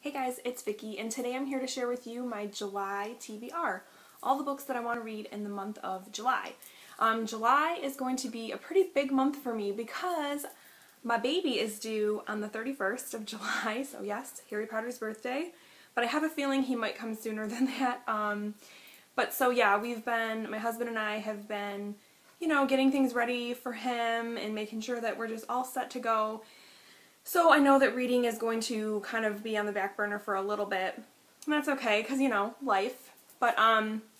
Hey guys, it's Vicky, and today I'm here to share with you my July TBR, all the books that I want to read in the month of July. July is going to be a pretty big month for me because my baby is due on the 31st of July, so yes, Harry Potter's birthday, but I have a feeling he might come sooner than that. But so yeah, my husband and I have been, getting things ready for him and making sure that we're just all set to go. So I know that reading is going to kind of be on the back burner for a little bit, and that's okay because, life. But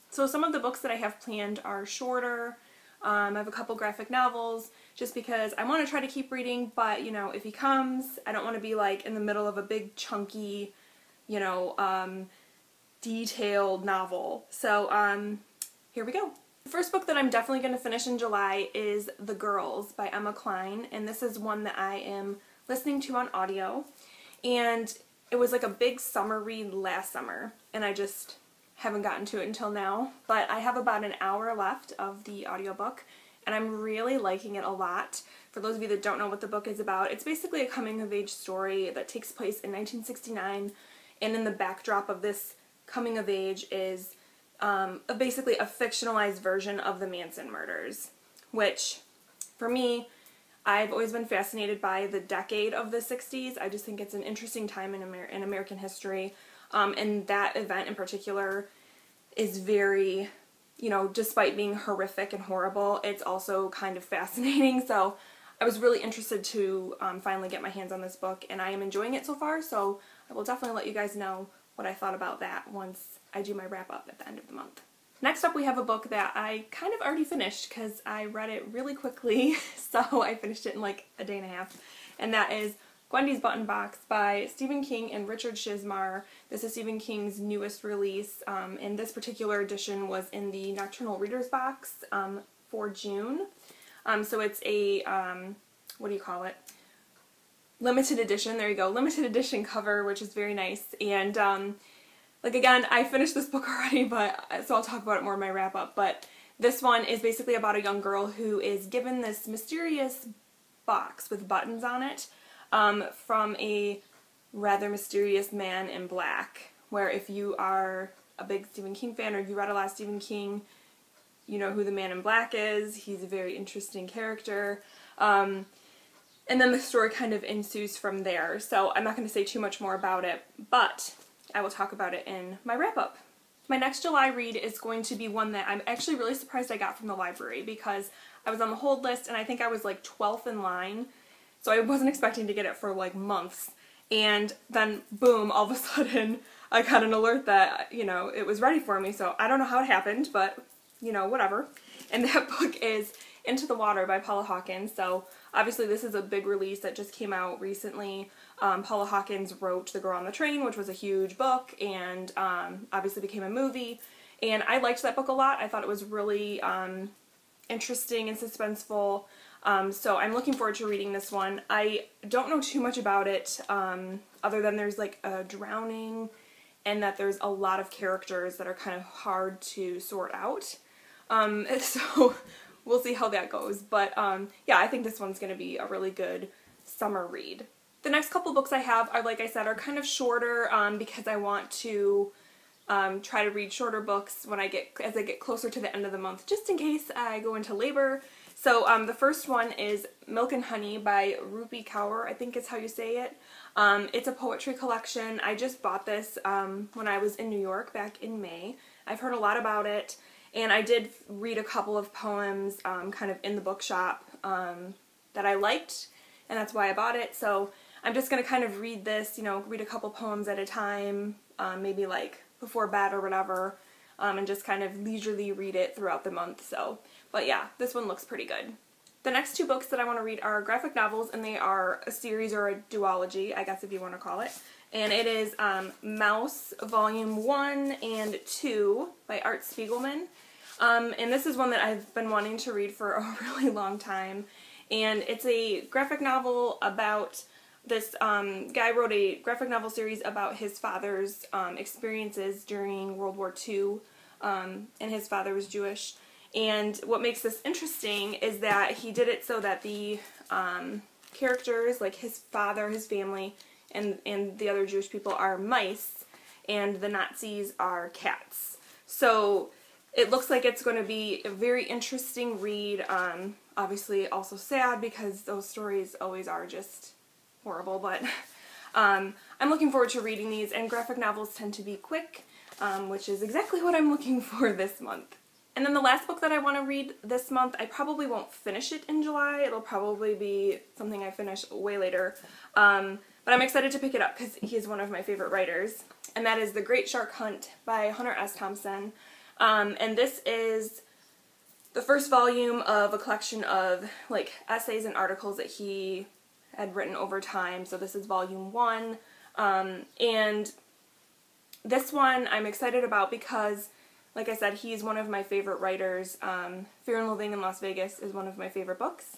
so some of the books that I have planned are shorter. I have a couple graphic novels just because I want to try to keep reading, but, if he comes, I don't want to be like in the middle of a big chunky, detailed novel. So here we go. The first book that I'm definitely going to finish in July is The Girls by Emma Cline, and this is one that I am listening to on audio, and it was like a big summer read last summer, and I just haven't gotten to it until now, but I have about an hour left of the audiobook, and I'm really liking it a lot. For those of you that don't know what the book is about, it's basically a coming-of-age story that takes place in 1969, and in the backdrop of this coming-of-age is basically a fictionalized version of the Manson murders, which, for me, I've always been fascinated by the decade of the 60s. I just think it's an interesting time in American history, and that event in particular is very, despite being horrific and horrible, it's also kind of fascinating. So I was really interested to finally get my hands on this book, and I am enjoying it so far, so I will definitely let you guys know what I thought about that once I do my wrap-up at the end of the month. Next up, we have a book that I kind of already finished because I read it really quickly, so I finished it in like a day and a half, and that is Gwendy's Button Box by Stephen King and Richard Shizmar. This is Stephen King's newest release, and this particular edition was in the Nocturnal Reader's Box for June. So it's a, what do you call it? Limited edition, there you go, limited edition cover, which is very nice, and like, again, I finished this book already, so I'll talk about it more in my wrap-up, but this one is basically about a young girl who is given this mysterious box with buttons on it from a rather mysterious man in black, where if you are a big Stephen King fan or you read a lot of Stephen King, you know who the man in black is. He's a very interesting character. And then the story kind of ensues from there, so I'm not going to say too much more about it, but I will talk about it in my wrap-up. My next July read is going to be one that I'm actually really surprised I got from the library because I was on the hold list and I think I was like 12th in line, so I wasn't expecting to get it for like months, and then boom, all of a sudden I got an alert that, it was ready for me, so I don't know how it happened, but, whatever. And that book is Into the Water by Paula Hawkins. So obviously this is a big release that just came out recently. Paula Hawkins wrote The Girl on the Train, which was a huge book, and obviously became a movie, and I liked that book a lot. I thought it was really interesting and suspenseful, so I'm looking forward to reading this one. I don't know too much about it, other than there's like a drowning, and that there's a lot of characters that are kind of hard to sort out, so we'll see how that goes, but yeah, I think this one's going to be a really good summer read. The next couple books I have are, like I said, are kind of shorter because I want to try to read shorter books as I get closer to the end of the month, just in case I go into labor. So the first one is Milk and Honey by Rupi Kaur, I think is how you say it. It's a poetry collection. I just bought this when I was in New York back in May. I've heard a lot about it, and I did read a couple of poems kind of in the bookshop that I liked, and that's why I bought it. So I'm just going to kind of read this, read a couple poems at a time, maybe like before bed or whatever, and just kind of leisurely read it throughout the month. So, but yeah, this one looks pretty good. The next two books that I want to read are graphic novels, and they are a series or a duology, I guess if you want to call it. And it is Mouse Volume 1 and 2 by Art Spiegelman. And this is one that I've been wanting to read for a really long time. And it's a graphic novel about this guy wrote a graphic novel series about his father's experiences during World War II, and his father was Jewish. And what makes this interesting is that he did it so that the characters, like his father, his family, and the other Jewish people are mice, and the Nazis are cats. So it looks like it's going to be a very interesting read. Obviously also sad because those stories always are just horrible, but I'm looking forward to reading these, and graphic novels tend to be quick, which is exactly what I'm looking for this month. And then the last book that I want to read this month, I probably won't finish it in July. It'll probably be something I finish way later. But I'm excited to pick it up because he's one of my favorite writers. And that is The Great Shark Hunt by Hunter S. Thompson. And this is the first volume of a collection of like essays and articles that he had written over time. So this is volume 1. And this one I'm excited about because, like I said, he's one of my favorite writers. Fear and Loathing in Las Vegas is one of my favorite books.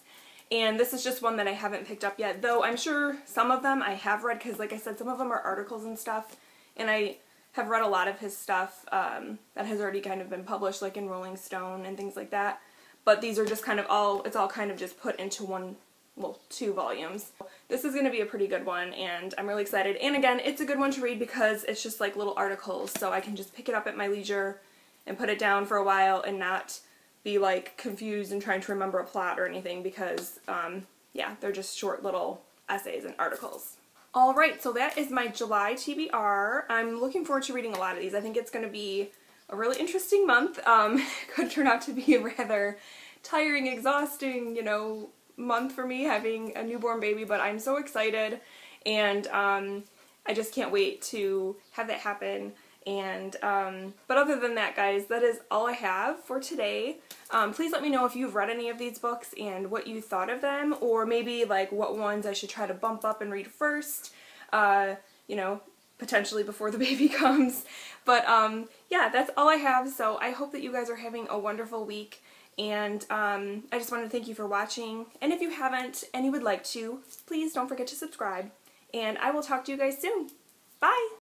And this is just one that I haven't picked up yet, though I'm sure some of them I have read because, like I said, some of them are articles and stuff. And I have read a lot of his stuff that has already kind of been published, like in Rolling Stone and things like that. But these are just kind of all, it's all kind of just put into one, well, 2 volumes. This is going to be a pretty good one, and I'm really excited. And again, it's a good one to read because it's just like little articles, so I can just pick it up at my leisure and put it down for a while and not be like confused and trying to remember a plot or anything because, yeah, they're just short little essays and articles. Alright, so that is my July TBR. I'm looking forward to reading a lot of these. I think it's going to be a really interesting month. Could turn out to be a rather tiring, exhausting, you know, month for me having a newborn baby, but I'm so excited, and I just can't wait to have that happen. And but other than that, guys, that is all I have for today. Please let me know if you've read any of these books and what you thought of them, or maybe like what ones I should try to bump up and read first, you know, potentially before the baby comes. But yeah, that's all I have, so I hope that you guys are having a wonderful week, and I just want to thank you for watching, and if you haven't and you would like to, please don't forget to subscribe, and I will talk to you guys soon. Bye!